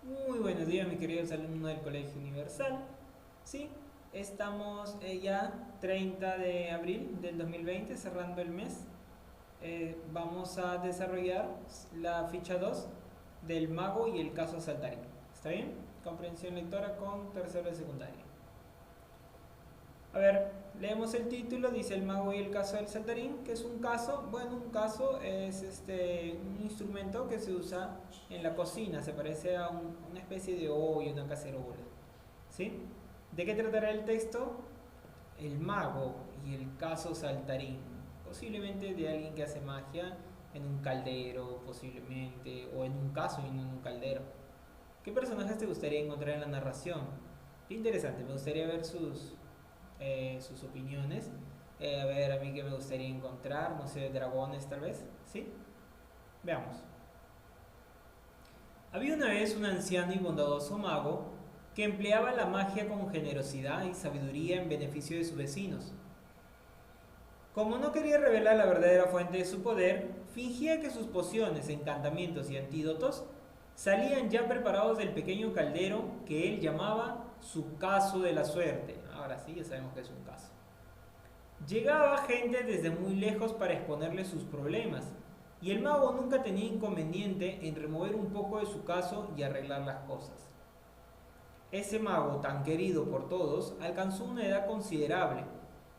Muy buenos días, mis queridos alumnos del Colegio Universal. Sí, estamos ya 30 de abril del 2020, cerrando el mes. Vamos a desarrollar la ficha 2 del mago y el caso Saltarín. ¿Está bien? Comprensión lectora con tercero de secundaria. A ver, leemos el título, dice el mago y el caso del saltarín, que es un caso. Bueno, un caso es un instrumento que se usa en la cocina, se parece a una especie de olla, una cacerola. ¿Sí? ¿De qué tratará el texto? El mago y el caso saltarín. Posiblemente de alguien que hace magia en un caldero, posiblemente, o en un caso y no en un caldero. ¿Qué personajes te gustaría encontrar en la narración? Qué interesante, me gustaría ver sus opiniones. A ver, a mí que me gustaría encontrar, no sé, dragones tal vez, ¿sí? Veamos. Había una vez un anciano y bondadoso mago que empleaba la magia con generosidad y sabiduría en beneficio de sus vecinos. Como no quería revelar la verdadera fuente de su poder, fingía que sus pociones, encantamientos y antídotos salían ya preparados del pequeño caldero que él llamaba su caso de la suerte. Ahora sí, ya sabemos que es un caso. Llegaba gente desde muy lejos para exponerle sus problemas, y el mago nunca tenía inconveniente en remover un poco de su caso y arreglar las cosas. Ese mago tan querido por todos alcanzó una edad considerable,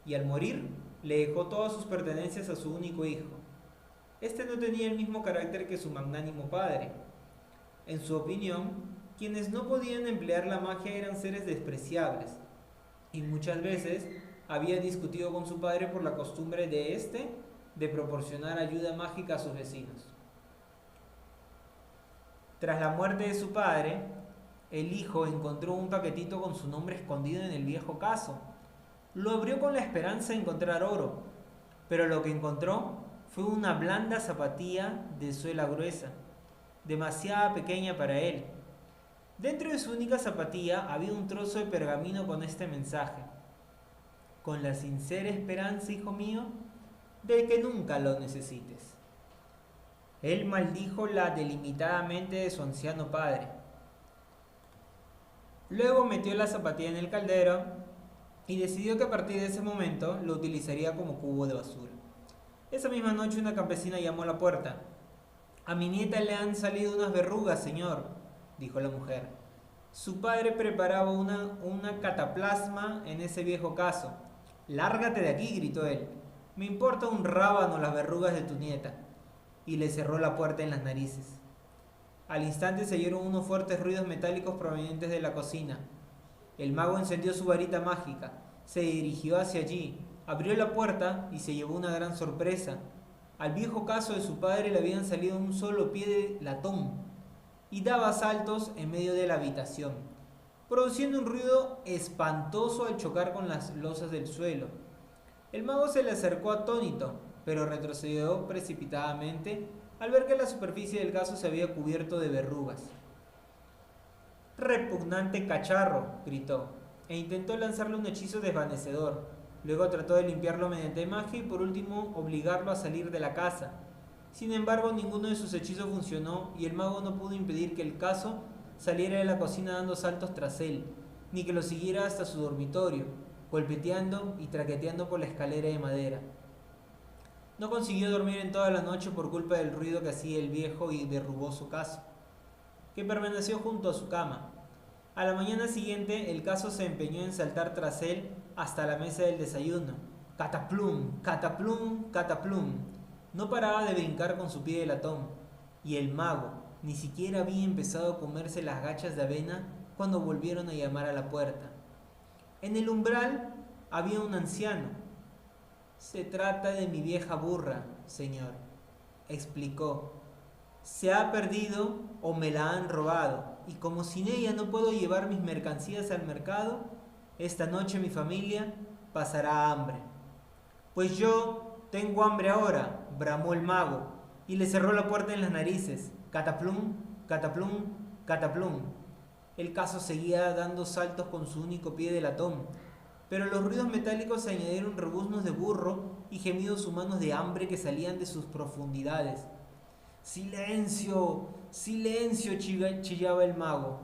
y al morir le dejó todas sus pertenencias a su único hijo. Este no tenía el mismo carácter que su magnánimo padre. En su opinión, quienes no podían emplear la magia eran seres despreciables, y muchas veces había discutido con su padre por la costumbre de éste de proporcionar ayuda mágica a sus vecinos. Tras la muerte de su padre, el hijo encontró un paquetito con su nombre escondido en el viejo caso. Lo abrió con la esperanza de encontrar oro, pero lo que encontró fue una blanda zapatilla de suela gruesa, demasiado pequeña para él. Dentro de su única zapatilla había un trozo de pergamino con este mensaje: con la sincera esperanza, hijo mío, de que nunca lo necesites. Él maldijo la delimitadamente de su anciano padre. Luego metió la zapatilla en el caldero y decidió que a partir de ese momento lo utilizaría como cubo de basura. Esa misma noche una campesina llamó a la puerta. A mi nieta le han salido unas verrugas, señor, dijo la mujer. Su padre preparaba una cataplasma en ese viejo caso. Lárgate de aquí, gritó él. Me importa un rábano las verrugas de tu nieta. Y le cerró la puerta en las narices. Al instante se oyeron unos fuertes ruidos metálicos provenientes de la cocina. El mago encendió su varita mágica, se dirigió hacia allí, abrió la puerta y se llevó una gran sorpresa. Al viejo caso de su padre le habían salido un solo pie de latón y daba saltos en medio de la habitación, produciendo un ruido espantoso al chocar con las losas del suelo. El mago se le acercó atónito, pero retrocedió precipitadamente al ver que la superficie del caso se había cubierto de verrugas. Repugnante cacharro, gritó, e intentó lanzarle un hechizo desvanecedor. Luego trató de limpiarlo mediante magia y por último obligarlo a salir de la casa. Sin embargo, ninguno de sus hechizos funcionó y el mago no pudo impedir que el caso saliera de la cocina dando saltos tras él, ni que lo siguiera hasta su dormitorio, golpeteando y traqueteando por la escalera de madera. No consiguió dormir en toda la noche por culpa del ruido que hacía el viejo y verrugoso caso, que permaneció junto a su cama. A la mañana siguiente, el caso se empeñó en saltar tras él hasta la mesa del desayuno. Cataplum, cataplum, cataplum. No paraba de brincar con su pie de latón, y el mago ni siquiera había empezado a comerse las gachas de avena cuando volvieron a llamar a la puerta. En el umbral había un anciano. Se trata de mi vieja burra, señor, explicó. Se ha perdido o me la han robado, y como sin ella no puedo llevar mis mercancías al mercado, esta noche mi familia pasará hambre. Pues yo tengo hambre ahora, bramó el mago, y le cerró la puerta en las narices. Cataplum, cataplum, cataplum. El caso seguía dando saltos con su único pie de latón, pero los ruidos metálicos se añadieron rebuznos de burro y gemidos humanos de hambre que salían de sus profundidades. ¡Silencio! ¡Silencio!, chillaba el mago,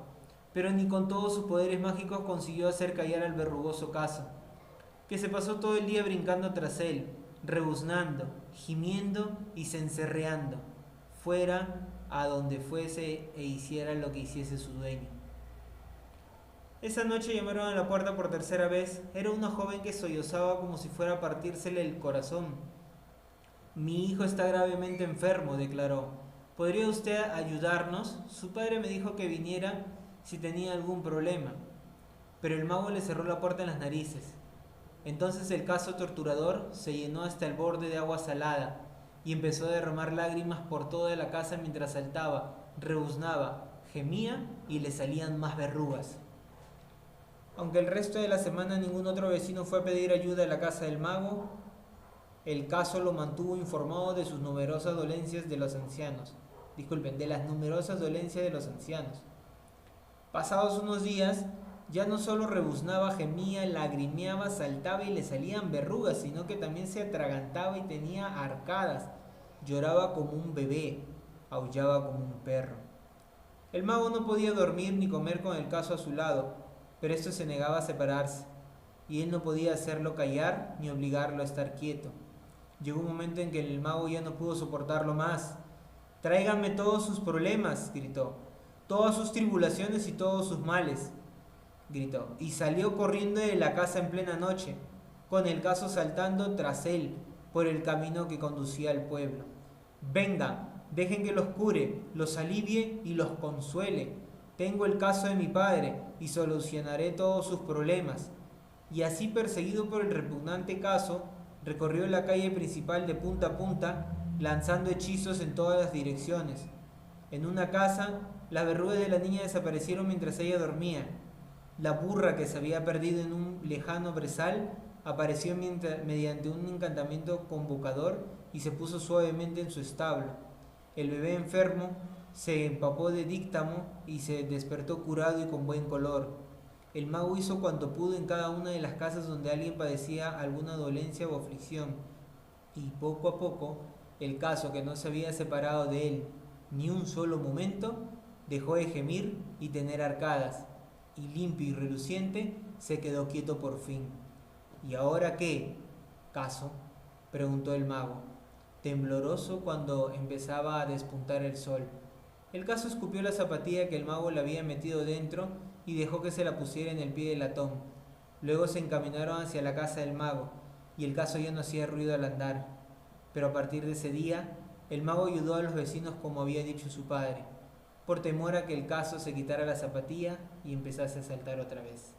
pero ni con todos sus poderes mágicos consiguió hacer callar al verrugoso Caso, que se pasó todo el día brincando tras él, rebuznando, gimiendo y cencerreando, fuera a donde fuese e hiciera lo que hiciese su dueño. Esa noche llamaron a la puerta por tercera vez. Era una joven que sollozaba como si fuera a partírsele el corazón. Mi hijo está gravemente enfermo, declaró. ¿Podría usted ayudarnos? Su padre me dijo que viniera si tenía algún problema. Pero el mago le cerró la puerta en las narices. Entonces el Caso torturador se llenó hasta el borde de agua salada y empezó a derramar lágrimas por toda la casa mientras saltaba, rebuznaba, gemía y le salían más verrugas. Aunque el resto de la semana ningún otro vecino fue a pedir ayuda a la casa del mago, el Caso lo mantuvo informado de sus numerosas dolencias de los ancianos. Disculpen, de las numerosas dolencias de los ancianos. Pasados unos días, ya no solo rebuznaba, gemía, lagrimeaba, saltaba y le salían verrugas, sino que también se atragantaba y tenía arcadas. Lloraba como un bebé, aullaba como un perro. El mago no podía dormir ni comer con el Caso a su lado, pero esto se negaba a separarse, y él no podía hacerlo callar ni obligarlo a estar quieto. Llegó un momento en que el mago ya no pudo soportarlo más. «Tráiganme todos sus problemas», gritó, «todas sus tribulaciones y todos sus males», gritó, y salió corriendo de la casa en plena noche, con el Caso saltando tras él por el camino que conducía al pueblo. «Vengan, dejen que los cure, los alivie y los consuele. Tengo el caso de mi padre y solucionaré todos sus problemas». Y así, perseguido por el repugnante Caso, recorrió la calle principal de punta a punta, lanzando hechizos en todas las direcciones. En una casa, las verrugas de la niña desaparecieron mientras ella dormía. La burra que se había perdido en un lejano brezal apareció mediante un encantamiento convocador y se puso suavemente en su establo. El bebé enfermo se empapó de díctamo y se despertó curado y con buen color. El mago hizo cuanto pudo en cada una de las casas donde alguien padecía alguna dolencia o aflicción, y poco a poco el Caso, que no se había separado de él ni un solo momento, dejó de gemir y tener arcadas, y limpio y reluciente se quedó quieto por fin. «¿Y ahora qué, Caso?», preguntó el mago, tembloroso cuando empezaba a despuntar el sol. El Caso escupió la zapatilla que el mago le había metido dentro y dejó que se la pusiera en el pie del latón. Luego se encaminaron hacia la casa del mago, y el Caso ya no hacía ruido al andar. Pero a partir de ese día, el mago ayudó a los vecinos como había dicho su padre, por temor a que el Caso se quitara la zapatilla y empezase a saltar otra vez.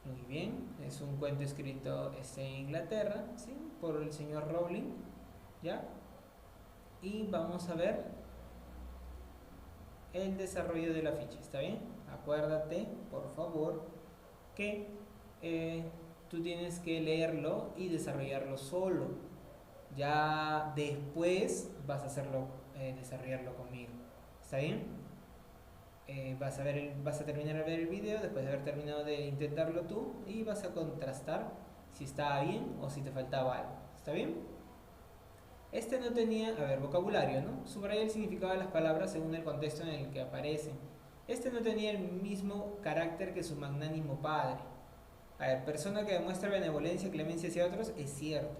Muy bien, es un cuento escrito en Inglaterra, ¿sí?, por el señor Rowling, ¿ya? Y vamos a ver el desarrollo de la ficha, ¿está bien? Acuérdate, por favor, que tú tienes que leerlo y desarrollarlo solo. Ya después vas a hacerlo, desarrollarlo conmigo, ¿está bien? Vas a terminar de ver el video después de haber terminado de intentarlo tú y vas a contrastar si estaba bien o si te faltaba algo, ¿está bien? Este no tenía, a ver, vocabulario, ¿no? Subraya el significado de las palabras según el contexto en el que aparecen. Este no tenía el mismo carácter que su magnánimo padre. A ver, persona que demuestra benevolencia y clemencia hacia otros, es cierto.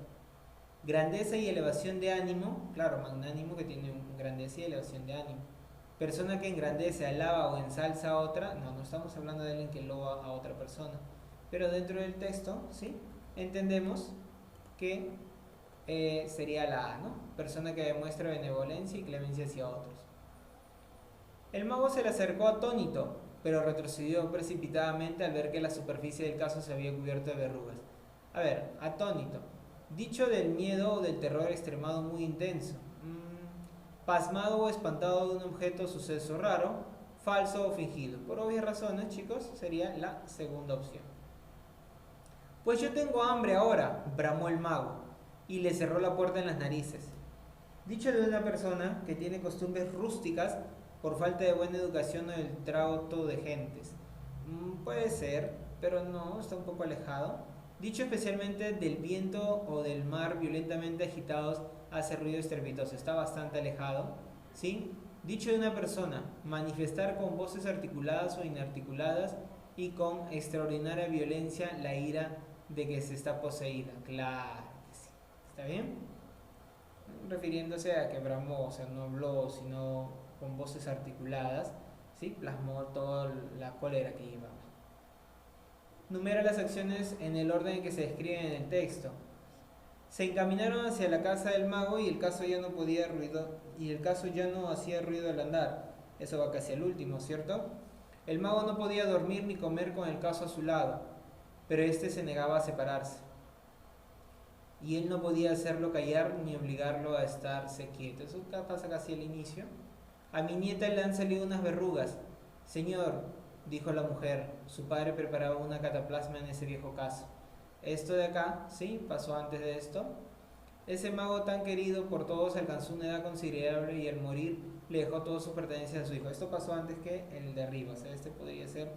Grandeza y elevación de ánimo, claro, magnánimo que tiene grandeza y elevación de ánimo. Persona que engrandece, alaba o ensalza a otra, no estamos hablando de alguien que loa a otra persona. Pero dentro del texto, ¿sí?, entendemos que sería la A, ¿no? Persona que demuestra benevolencia y clemencia hacia otros. El mago se le acercó atónito, pero retrocedió precipitadamente al ver que la superficie del Caso se había cubierto de verrugas. A ver, atónito. Dicho del miedo o del terror extremado muy intenso. Pasmado o espantado de un objeto o suceso raro, falso o fingido. Por obvias razones, chicos, sería la segunda opción. «Pues yo tengo hambre ahora», bramó el mago, y le cerró la puerta en las narices. Dicho de una persona que tiene costumbres rústicas por falta de buena educación o del trato de gentes. Puede ser, pero no, está un poco alejado. Dicho especialmente del viento o del mar violentamente agitados, hace ruido estrepitoso. Está bastante alejado. ¿sí? Dicho de una persona, manifestar con voces articuladas o inarticuladas y con extraordinaria violencia la ira de que se está poseída. Claro que sí. ¿Está bien? Refiriéndose a que Brahmo, o sea, no habló, sino con voces articuladas, ¿sí? Plasmó toda la cólera que llevaba. Numera las acciones en el orden en que se describen en el texto. Se encaminaron hacia la casa del mago y el caso ya no podía ruido y el caso ya no hacía ruido al andar. Eso va casi al último, ¿cierto? El mago no podía dormir ni comer con el caso a su lado, pero éste se negaba a separarse. Y él no podía hacerlo callar ni obligarlo a estarse quieto. Eso pasa casi al inicio. A mi nieta le han salido unas verrugas. Señor, dijo la mujer, su padre preparaba una cataplasma en ese viejo caso. Esto de acá, sí, pasó antes de esto. Ese mago tan querido por todos alcanzó una edad considerable y al morir le dejó todas sus pertenencias a su hijo. Esto pasó antes que el de arriba, o sea, este podría ser,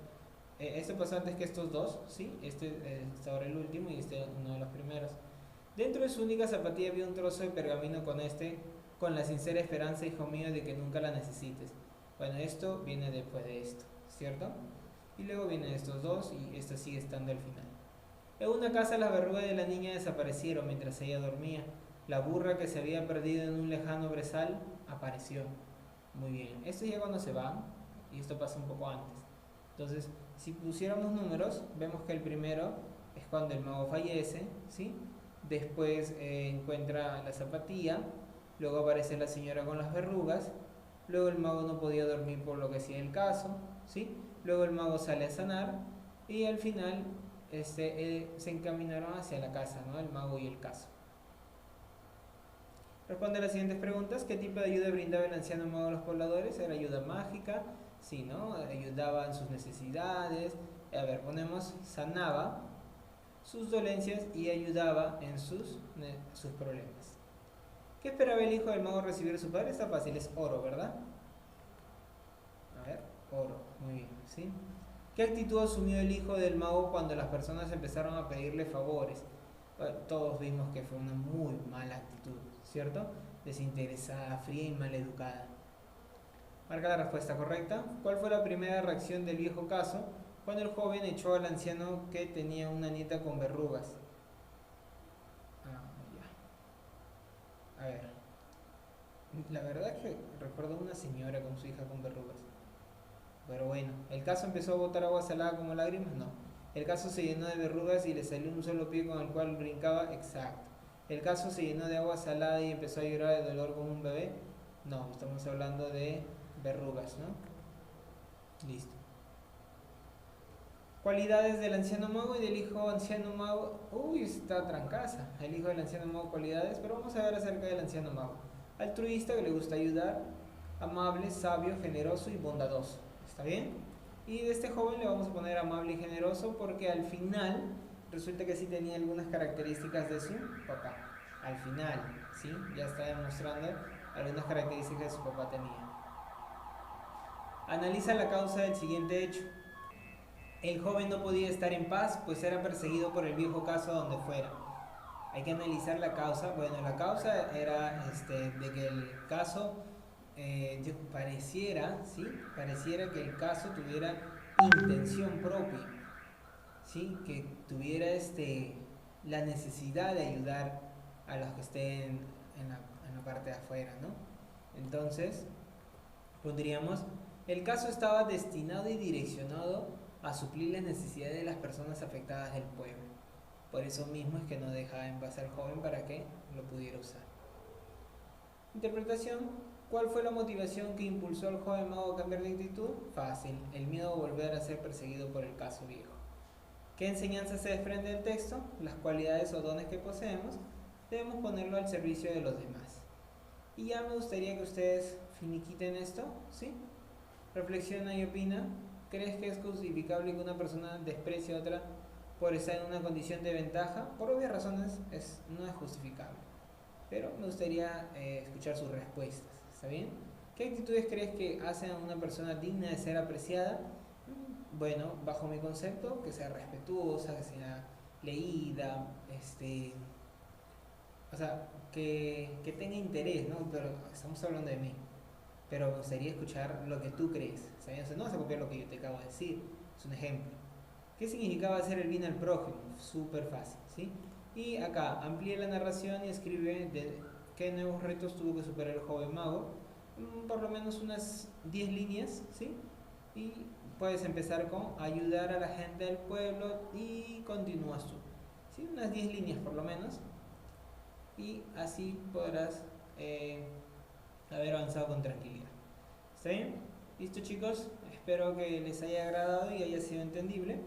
este pasó antes que estos dos, sí, este es ahora el último y este uno de los primeros. Dentro de su única zapatilla había un trozo de pergamino con la sincera esperanza, hijo mío, de que nunca la necesites. Bueno, esto viene después de esto, ¿cierto? Y luego vienen estos dos y esto sigue estando al final. En una casa las verrugas de la niña desaparecieron mientras ella dormía. La burra que se había perdido en un lejano brezal apareció. Muy bien, esto ya cuando se van y esto pasa un poco antes. Entonces, si pusiéramos números, vemos que el primero es cuando el mago fallece, ¿sí? Después encuentra la zapatilla, luego aparece la señora con las verrugas, luego el mago no podía dormir por lo que hacía el caso, ¿sí? Luego el mago sale a sanar y al final se encaminaron hacia la casa, ¿no? El mago y el caso. Responde a las siguientes preguntas. ¿Qué tipo de ayuda brindaba el anciano mago a los pobladores? ¿Era ayuda mágica? Sí, ¿no? Ayudaba en sus necesidades. A ver, ponemos sanaba sus dolencias y ayudaba en sus problemas. ¿Qué esperaba el hijo del mago recibir de su padre? Está fácil, es oro, ¿verdad? A ver, oro, muy bien, ¿sí? ¿Qué actitud asumió el hijo del mago cuando las personas empezaron a pedirle favores? Bueno, todos vimos que fue una muy mala actitud, ¿cierto? Desinteresada, fría y maleducada. Marca la respuesta correcta. ¿Cuál fue la primera reacción del viejo caso cuando el joven echó al anciano que tenía una nieta con verrugas? Ya. A ver. La verdad es que recuerdo una señora con su hija con verrugas. Pero bueno, ¿el caso empezó a botar agua salada como lágrimas? No. El caso se llenó de verrugas y le salió un solo pie con el cual brincaba. Exacto. ¿El caso se llenó de agua salada y empezó a llorar de dolor como un bebé? No, estamos hablando de verrugas, ¿no? Listo. Cualidades del anciano mago y del hijo anciano mago. Uy, está trancaza. El hijo del anciano mago, cualidades, pero vamos a ver acerca del anciano mago. Altruista, que le gusta ayudar. Amable, sabio, generoso y bondadoso. ¿Está bien? Y de este joven le vamos a poner amable y generoso porque al final resulta que sí tenía algunas características de su papá. Al final, ¿sí? Ya está demostrando algunas características que su papá tenía. Analiza la causa del siguiente hecho. El joven no podía estar en paz, pues era perseguido por el viejo caso donde fuera. Hay que analizar la causa. Bueno, la causa era de que el caso pareciera, ¿sí? Pareciera que el caso tuviera intención propia, ¿sí? Que tuviera la necesidad de ayudar a los que estén en la parte de afuera, ¿no? Entonces, pondríamos, el caso estaba destinado y direccionado a suplir las necesidades de las personas afectadas del pueblo. Por eso mismo es que no dejaba en paz al joven para que lo pudiera usar. Interpretación. ¿Cuál fue la motivación que impulsó al joven mago a cambiar de actitud? Fácil, el miedo a volver a ser perseguido por el caso viejo. ¿Qué enseñanza se desprende del texto? Las cualidades o dones que poseemos debemos ponerlo al servicio de los demás. Y ya me gustaría que ustedes finiquiten esto, ¿sí? Reflexiona y opina. ¿Crees que es justificable que una persona desprecie a otra por estar en una condición de ventaja? Por obvias razones no es justificable. Pero me gustaría escuchar sus respuestas. ¿Está bien? ¿Qué actitudes crees que hacen a una persona digna de ser apreciada? Bueno, bajo mi concepto, que sea respetuosa, que sea leída, o sea, que tenga interés, ¿no? Pero estamos hablando de mí. pero me gustaría escuchar lo que tú crees. ¿Sabes? O sea, no vas a copiar lo que yo te acabo de decir, es un ejemplo. ¿Qué significaba hacer el bien al prójimo? Súper fácil, ¿sí? Y acá, amplía la narración y escribe de qué nuevos retos tuvo que superar el joven mago. Por lo menos unas 10 líneas, ¿sí? Y puedes empezar con ayudar a la gente del pueblo y continúas tú. ¿Sí? Unas 10 líneas por lo menos. Y así podrás eh, haber avanzado con tranquilidad. ¿Está bien? ¿Listo, chicos? Espero que les haya agradado y haya sido entendible.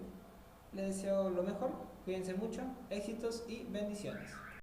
Les deseo lo mejor, cuídense mucho, éxitos y bendiciones.